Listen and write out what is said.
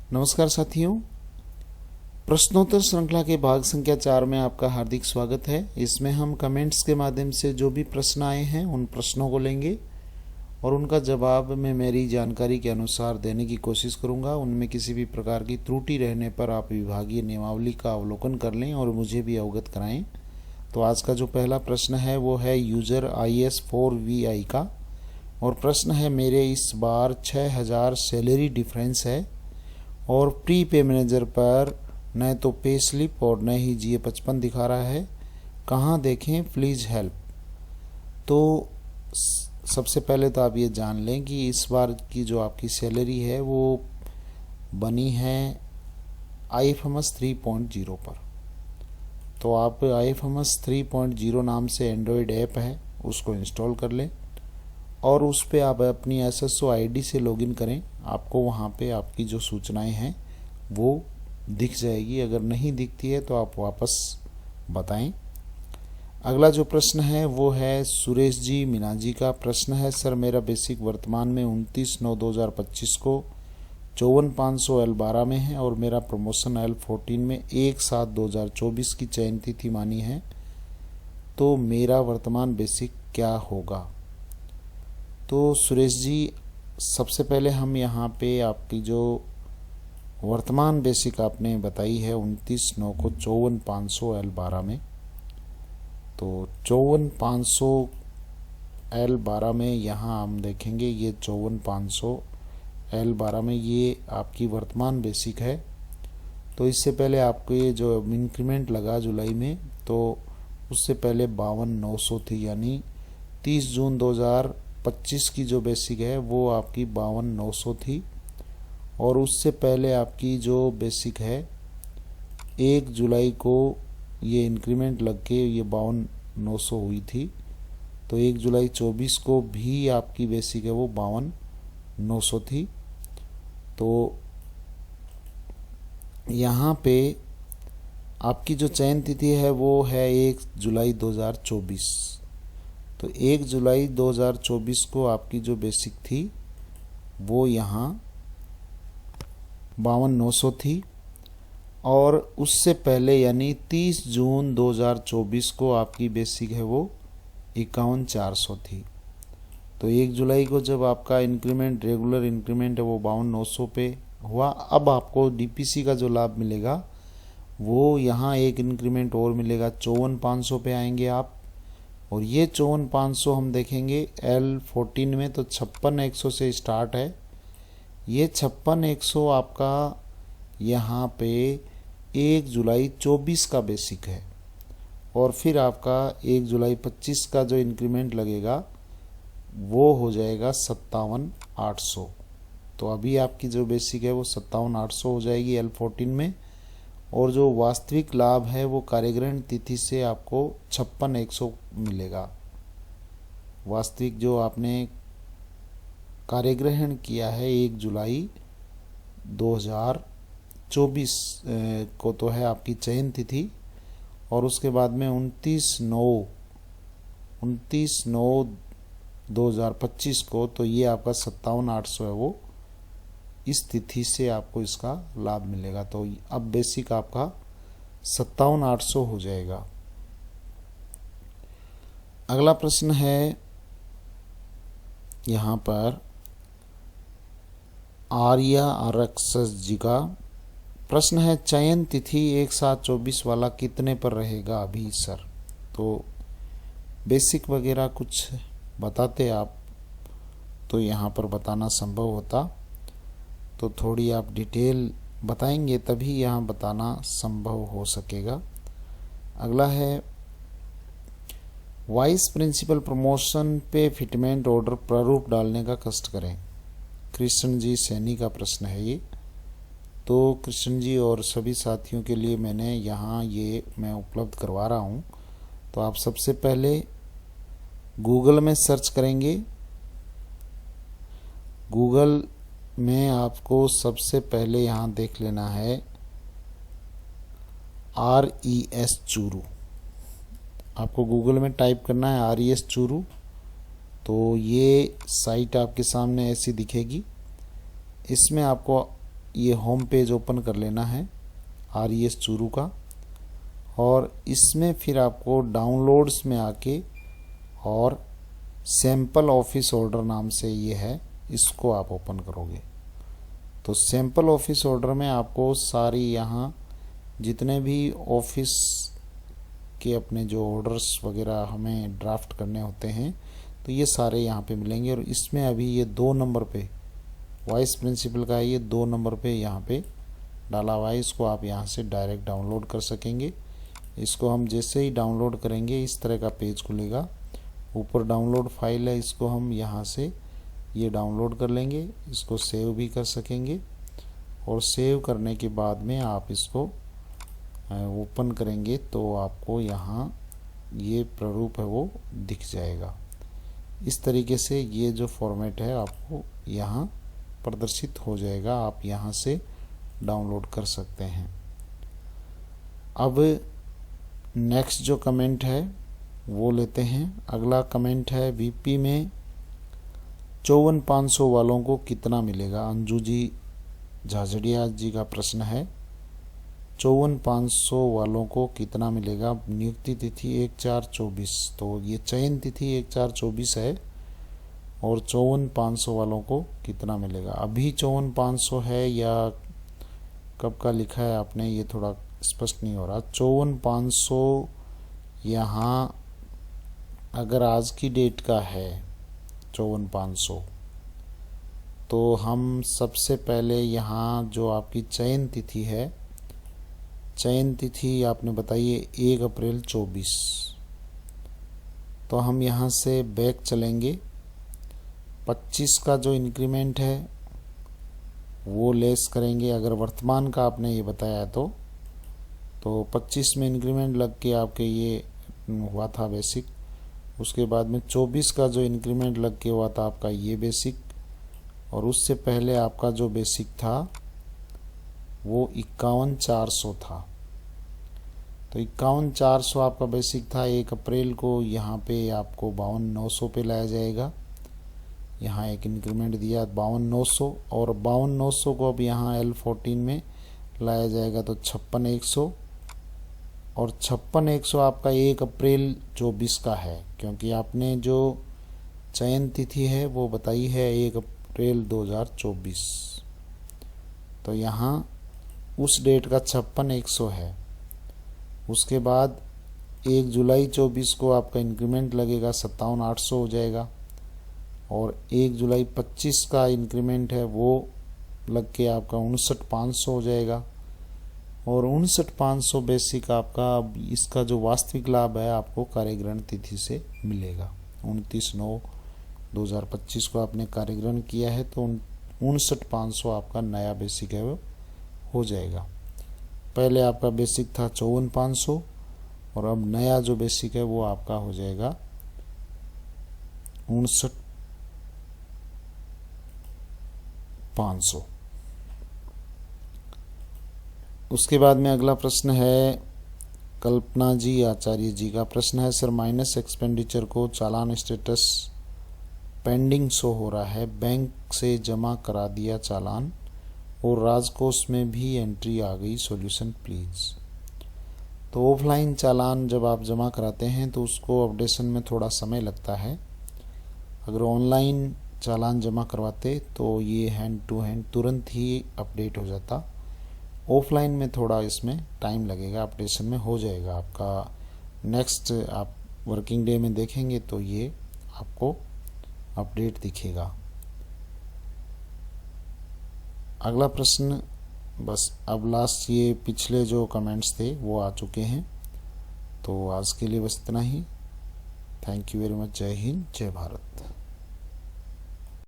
नमस्कार साथियों, प्रश्नोत्तर श्रृंखला के भाग संख्या 4 में आपका हार्दिक स्वागत है। इसमें हम कमेंट्स के माध्यम से जो भी प्रश्न आए हैं उन प्रश्नों को लेंगे और उनका जवाब मैं मेरी जानकारी के अनुसार देने की कोशिश करूंगा। उनमें किसी भी प्रकार की त्रुटि रहने पर आप विभागीय नियमावली का अवलोकन कर लें और मुझे भी अवगत कराएं। तो आज का जो पहला प्रश्न है वो है यूजर IS4VI का, और प्रश्न है मेरे इस बार 6000 सैलरी डिफरेंस है और प्री पे मैनेजर पर न तो पे स्लिप और न ही GA55 दिखा रहा है, कहाँ देखें प्लीज़ हेल्प। तो सबसे पहले तो आप ये जान लें कि इस बार की जो आपकी सैलरी है वो बनी है IFMS 3.0 पर। तो आप IFMS 3.0 नाम से एंड्रॉयड ऐप है उसको इंस्टॉल कर लें और उस पर आप अपनी SSO ID से लॉगिन करें। आपको वहाँ पे आपकी जो सूचनाएं हैं वो दिख जाएगी। अगर नहीं दिखती है तो आप वापस बताएं। अगला जो प्रश्न है वो है सुरेश जी मीना जी का। प्रश्न है सर मेरा बेसिक वर्तमान में 29/9/2025 को 54,500 L12 में है और मेरा प्रमोशन L14 में 1/7/2024 की चयन तिथि मानी है, तो मेरा वर्तमान बेसिक क्या होगा। तो सुरेश जी, सबसे पहले हम यहाँ पे आपकी जो वर्तमान बेसिक आपने बताई है 29/9 को 54,500 L12 में, तो 54,500 L12 में यहाँ हम देखेंगे ये 54,500 L12 में ये आपकी वर्तमान बेसिक है। तो इससे पहले आपको ये जो इंक्रीमेंट लगा जुलाई में, तो उससे पहले 52,900 थी, यानी 30 जून 2025 की जो बेसिक है वो आपकी 52,900 थी। और उससे पहले आपकी जो बेसिक है 1 जुलाई को ये इंक्रीमेंट लग के ये 52,900 हुई थी। तो 1 जुलाई 24 को भी आपकी बेसिक है वो 52,900 थी। तो यहाँ पे आपकी जो चयन तिथि है वो है 1 जुलाई 2024। तो 1 जुलाई 2024 को आपकी जो बेसिक थी वो यहाँ 52,900 थी और उससे पहले यानी 30 जून 2024 को आपकी बेसिक है वो 51,400 थी। तो 1 जुलाई को जब आपका इंक्रीमेंट रेगुलर इंक्रीमेंट है वो 52,900 पे हुआ। अब आपको DPC का जो लाभ मिलेगा वो यहाँ एक इंक्रीमेंट और मिलेगा, 54,500 पे आएंगे आप। और ये 54,500 हम देखेंगे L14 में तो 56,100 से स्टार्ट है। ये 56,100 आपका यहाँ पे 1 जुलाई 24 का बेसिक है और फिर आपका 1 जुलाई 25 का जो इंक्रीमेंट लगेगा वो हो जाएगा 57,800। तो अभी आपकी जो बेसिक है वो 57,800 हो जाएगी L14 में, और जो वास्तविक लाभ है वो कार्यग्रहण तिथि से आपको 56,100 मिलेगा। वास्तविक जो आपने कार्यग्रहण किया है 1 जुलाई 2024 को तो है आपकी चयन तिथि, और उसके बाद में 29/9/2025 को तो ये आपका 57,800 है, वो इस तिथि से आपको इसका लाभ मिलेगा। तो अब बेसिक आपका 57,800 हो जाएगा। अगला प्रश्न है यहाँ पर आर्या आरक्षस जी का। प्रश्न है चयन तिथि 1/7/24 वाला कितने पर रहेगा अभी सर। तो बेसिक वगैरह कुछ बताते आप तो यहाँ पर बताना संभव होता, तो थोड़ी आप डिटेल बताएंगे तभी यहाँ बताना संभव हो सकेगा। अगला है वाइस प्रिंसिपल प्रमोशन पे फिटमेंट ऑर्डर प्रारूप डालने का कष्ट करें। कृष्ण जी सैनी का प्रश्न है ये। तो कृष्ण जी और सभी साथियों के लिए मैंने यहाँ ये मैं उपलब्ध करवा रहा हूँ। तो आप सबसे पहले गूगल में सर्च करेंगे। गूगल में आपको सबसे पहले यहाँ देख लेना है RES चूरू। आपको गूगल में टाइप करना है RES चूरू, तो ये साइट आपके सामने ऐसी दिखेगी। इसमें आपको ये होम पेज ओपन कर लेना है RES चूरू का, और इसमें फिर आपको डाउनलोड्स में आके और सैम्पल ऑफिस ऑर्डर नाम से ये है, इसको आप ओपन करोगे तो सैम्पल ऑफिस ऑर्डर में आपको सारी यहाँ जितने भी ऑफिस के अपने जो ऑर्डर्स वगैरह हमें ड्राफ्ट करने होते हैं तो ये सारे यहाँ पे मिलेंगे। और इसमें अभी ये 2 नंबर पे वाइस प्रिंसिपल का ये 2 नंबर पे यहाँ पे डाला हुआ है, इसको आप यहाँ से डायरेक्ट डाउनलोड कर सकेंगे। इसको हम जैसे ही डाउनलोड करेंगे इस तरह का पेज खुलेगा, ऊपर डाउनलोड फाइल है, इसको हम यहाँ से ये डाउनलोड कर लेंगे, इसको सेव भी कर सकेंगे। और सेव करने के बाद में आप इसको ओपन करेंगे तो आपको यहाँ ये प्रारूप है वो दिख जाएगा। इस तरीके से ये जो फॉर्मेट है आपको यहाँ प्रदर्शित हो जाएगा, आप यहाँ से डाउनलोड कर सकते हैं। अब नेक्स्ट जो कमेंट है वो लेते हैं। अगला कमेंट है VP में 54,500 वालों को कितना मिलेगा। अंजू जी झाझड़िया जी का प्रश्न है, 54,500 वालों को कितना मिलेगा। नियुक्ति तिथि 1/4/24, तो ये चयन तिथि 1/4/24 है और 54,500 वालों को कितना मिलेगा। अभी 54,500 है या कब का लिखा है आपने, ये थोड़ा स्पष्ट नहीं हो रहा। 54,500 यहाँ अगर आज की डेट का है 54,500, तो हम सबसे पहले यहाँ जो आपकी चयन तिथि है, चयन तिथि आपने बताई है 1 अप्रैल 24, तो हम यहाँ से बैक चलेंगे। 25 का जो इंक्रीमेंट है वो लेस करेंगे। अगर वर्तमान का आपने ये बताया तो 25 में इंक्रीमेंट लग के आपके ये हुआ था बेसिक। उसके बाद में 24 का जो इंक्रीमेंट लग के हुआ था आपका ये बेसिक, और उससे पहले आपका जो बेसिक था वो 51,400 था। तो 51,400 आपका बेसिक था। 1 अप्रैल को यहाँ पे आपको 52,900 पे लाया जाएगा। यहाँ एक इंक्रीमेंट दिया 52,900, और 52,900 को अब यहाँ L14 में लाया जाएगा तो 56,100, और 56,100 आपका 1 अप्रैल 24 का है, क्योंकि आपने जो चयन तिथि है वो बताई है 1 अप्रैल 2024, तो यहाँ उस डेट का 56,100 है। उसके बाद 1 जुलाई 24 को आपका इंक्रीमेंट लगेगा 57,800 हो जाएगा, और 1 जुलाई 25 का इंक्रीमेंट है वो लग के आपका 59,500 हो जाएगा, और 59,500 बेसिक आपका। अब इसका जो वास्तविक लाभ है आपको कार्यग्रहण तिथि से मिलेगा। 29/9/2025 को आपने कार्यग्रहण किया है तो 59,500 आपका नया बेसिक है वो हो जाएगा। पहले आपका बेसिक था 54,500, और अब नया जो बेसिक है वो आपका हो जाएगा 59,500। उसके बाद में अगला प्रश्न है कल्पना जी आचार्य जी का प्रश्न है, सर माइनस एक्सपेंडिचर को चालान स्टेटस पेंडिंग शो हो रहा है, बैंक से जमा करा दिया चालान और राजकोष में भी एंट्री आ गई, सॉल्यूशन प्लीज। तो ऑफलाइन चालान जब आप जमा कराते हैं तो उसको अपडेशन में थोड़ा समय लगता है। अगर ऑनलाइन चालान जमा करवाते तो ये हैंड टू हैंड तुरंत ही अपडेट हो जाता। ऑफलाइन में थोड़ा इसमें टाइम लगेगा, अपडेशन में हो जाएगा आपका। नेक्स्ट आप वर्किंग डे में देखेंगे तो ये आपको अपडेट दिखेगा। अगला प्रश्न बस अब लास्ट, ये पिछले जो कमेंट्स थे वो आ चुके हैं। तो आज के लिए बस इतना ही। Thank you very much. जय हिंद, जय भारत।